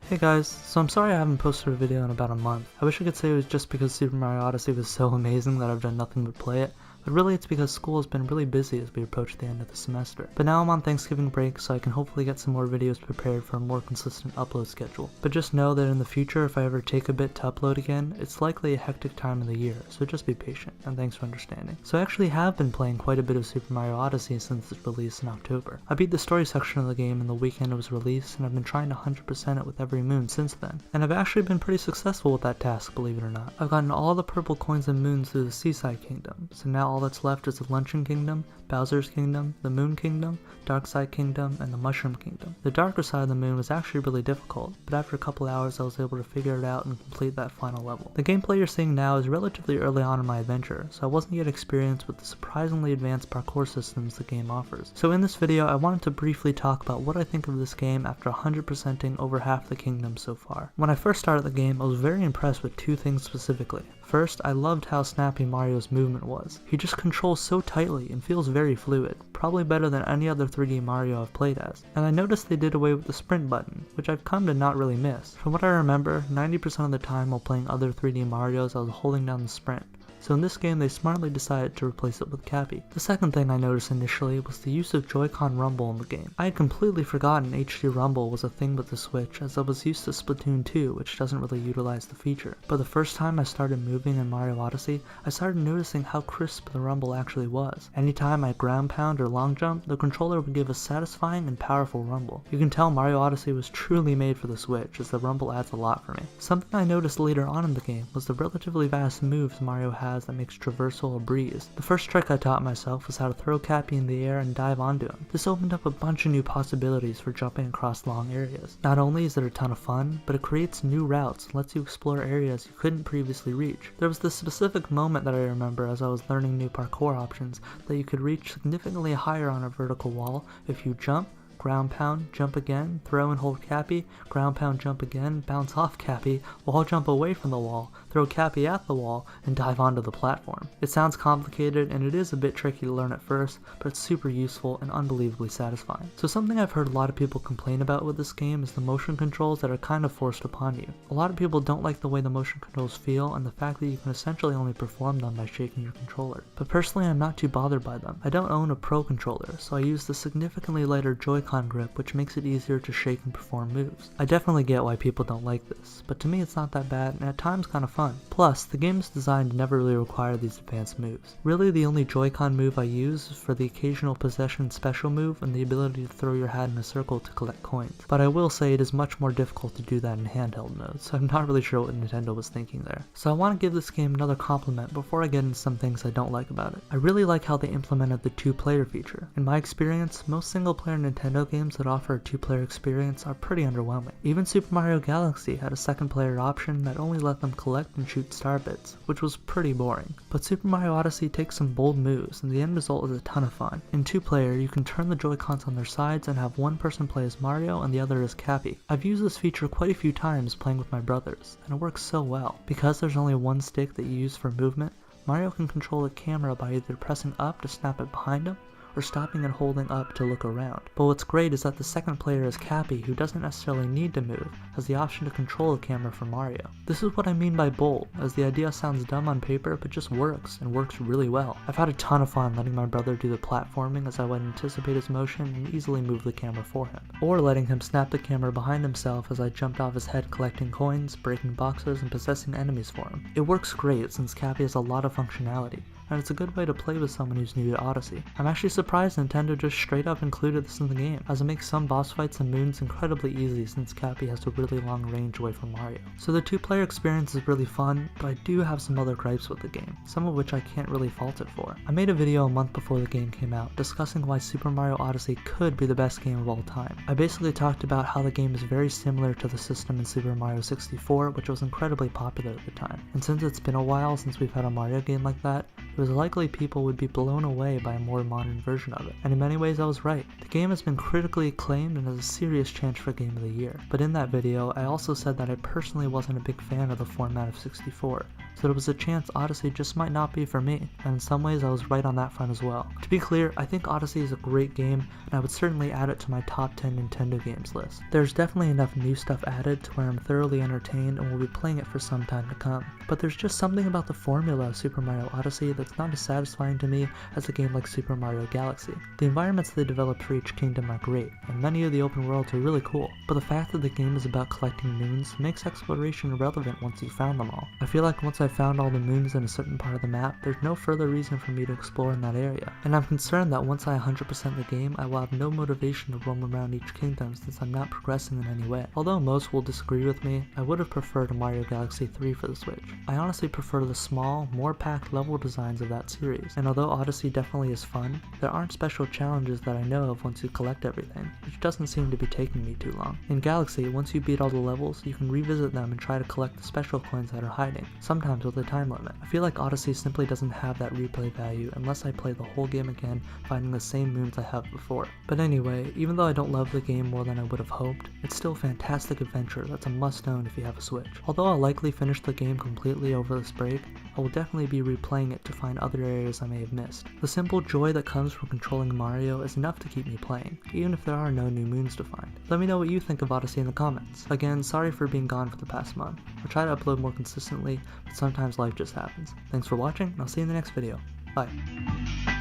Hey guys, so I'm sorry I haven't posted a video in about a month. I wish I could say it was just because Super Mario Odyssey was so amazing that I've done nothing but play it, but really it's because school has been really busy as we approach the end of the semester. But now I'm on Thanksgiving break, so I can hopefully get some more videos prepared for a more consistent upload schedule. But just know that in the future, if I ever take a bit to upload again, it's likely a hectic time of the year, so just be patient, and thanks for understanding. So I actually have been playing quite a bit of Super Mario Odyssey since its release in October. I beat the story section of the game in the weekend it was released, and I've been trying to 100% it with every moon since then. And I've actually been pretty successful with that task, believe it or not. I've gotten all the purple coins and moons through the Seaside Kingdom, so now all that's left is the Luncheon Kingdom, Bowser's Kingdom, the Moon Kingdom, Dark Side Kingdom, and the Mushroom Kingdom. The darker side of the moon was actually really difficult, but after a couple hours I was able to figure it out and complete that final level. The gameplay you're seeing now is relatively early on in my adventure, so I wasn't yet experienced with the surprisingly advanced parkour systems the game offers. So in this video I wanted to briefly talk about what I think of this game after 100%ing over half the kingdom so far. When I first started the game I was very impressed with two things specifically. First, I loved how snappy Mario's movement was. He just controls so tightly and feels very fluid, probably better than any other 3D Mario I've played as. And I noticed they did away with the sprint button, which I've come to not really miss. From what I remember, 90% of the time while playing other 3D Marios I was holding down the sprint. So in this game they smartly decided to replace it with Cappy. The second thing I noticed initially was the use of Joy-Con rumble in the game. I had completely forgotten HD rumble was a thing with the Switch, as I was used to Splatoon 2, which doesn't really utilize the feature. But the first time I started moving in Mario Odyssey, I started noticing how crisp the rumble actually was. Anytime I ground pound or long jump, the controller would give a satisfying and powerful rumble. You can tell Mario Odyssey was truly made for the Switch, as the rumble adds a lot for me. Something I noticed later on in the game was the relatively fast moves Mario has that makes traversal a breeze. The first trick I taught myself was how to throw Cappy in the air and dive onto him. This opened up a bunch of new possibilities for jumping across long areas. Not only is it a ton of fun, but it creates new routes and lets you explore areas you couldn't previously reach. There was this specific moment that I remember as I was learning new parkour options that you could reach significantly higher on a vertical wall if you jump, ground pound, jump again, throw and hold Cappy, ground pound, jump again, bounce off Cappy, wall jump away from the wall, throw Cappy at the wall, and dive onto the platform. It sounds complicated and it is a bit tricky to learn at first, but it's super useful and unbelievably satisfying. So something I've heard a lot of people complain about with this game is the motion controls that are kind of forced upon you. A lot of people don't like the way the motion controls feel and the fact that you can essentially only perform them by shaking your controller. But personally I'm not too bothered by them. I don't own a Pro controller, so I use the significantly lighter Joy-Con grip, which makes it easier to shake and perform moves. I definitely get why people don't like this, but to me it's not that bad and at times kind of fun. Plus, the game is designed to never really require these advanced moves. Really the only Joy-Con move I use is for the occasional possession special move and the ability to throw your hat in a circle to collect coins. But I will say it is much more difficult to do that in handheld mode, so I'm not really sure what Nintendo was thinking there. So I want to give this game another compliment before I get into some things I don't like about it. I really like how they implemented the two-player feature. In my experience, most single-player Nintendo games that offer a two-player experience are pretty underwhelming. Even Super Mario Galaxy had a second-player option that only let them collect and shoot star bits, which was pretty boring. But Super Mario Odyssey takes some bold moves, and the end result is a ton of fun. In two-player, you can turn the Joy-Cons on their sides and have one person play as Mario and the other as Cappy. I've used this feature quite a few times playing with my brothers, and it works so well. Because there's only one stick that you use for movement, Mario can control the camera by either pressing up to snap it behind him, or stopping and holding up to look around. But what's great is that the second player is Cappy, who doesn't necessarily need to move, has the option to control the camera for Mario. This is what I mean by bold, as the idea sounds dumb on paper but just works, and works really well. I've had a ton of fun letting my brother do the platforming as I would anticipate his motion and easily move the camera for him, or letting him snap the camera behind himself as I jumped off his head collecting coins, breaking boxes, and possessing enemies for him. It works great since Cappy has a lot of functionality, and it's a good way to play with someone who's new to Odyssey. I'm actually surprised Nintendo just straight up included this in the game, as it makes some boss fights and moons incredibly easy since Cappy has a really long range away from Mario. So the two-player experience is really fun, but I do have some other gripes with the game, some of which I can't really fault it for. I made a video a month before the game came out, discussing why Super Mario Odyssey could be the best game of all time. I basically talked about how the game is very similar to the system in Super Mario 64, which was incredibly popular at the time. And since it's been a while since we've had a Mario game like that, it was likely people would be blown away by a more modern version of it, and in many ways I was right. The game has been critically acclaimed and has a serious chance for Game of the Year, but in that video I also said that I personally wasn't a big fan of the format of 64, so there was a chance Odyssey just might not be for me, and in some ways I was right on that front as well. To be clear, I think Odyssey is a great game, and I would certainly add it to my top 10 Nintendo games list. There's definitely enough new stuff added to where I'm thoroughly entertained and will be playing it for some time to come, but there's just something about the formula of Super Mario Odyssey that's not as satisfying to me as a game like Super Mario Galaxy. The environments they developed for each kingdom are great, and many of the open worlds are really cool, but the fact that the game is about collecting moons makes exploration irrelevant once you've found them all. I feel like once I've found all the moons in a certain part of the map, there's no further reason for me to explore in that area, and I'm concerned that once I 100% the game, I will have no motivation to roam around each kingdom since I'm not progressing in any way. Although most will disagree with me, I would have preferred a Mario Galaxy 3 for the Switch. I honestly prefer the small, more packed level designs of that series, and although Odyssey definitely is fun, there aren't special challenges that I know of once you collect everything, which doesn't seem to be taking me too long. In Galaxy, once you beat all the levels, you can revisit them and try to collect the special coins that are hiding, sometimes with a time limit. I feel like Odyssey simply doesn't have that replay value unless I play the whole game again, finding the same moons I have before. But anyway, even though I don't love the game more than I would have hoped, it's still a fantastic adventure that's a must-own if you have a Switch. Although I'll likely finish the game completely over this break, I will definitely be replaying it to find other areas I may have missed. The simple joy that comes from controlling Mario is enough to keep me playing, even if there are no new moons to find. Let me know what you think of Odyssey in the comments. Again, sorry for being gone for the past month. I'll try to upload more consistently, but sometimes life just happens. Thanks for watching, and I'll see you in the next video. Bye.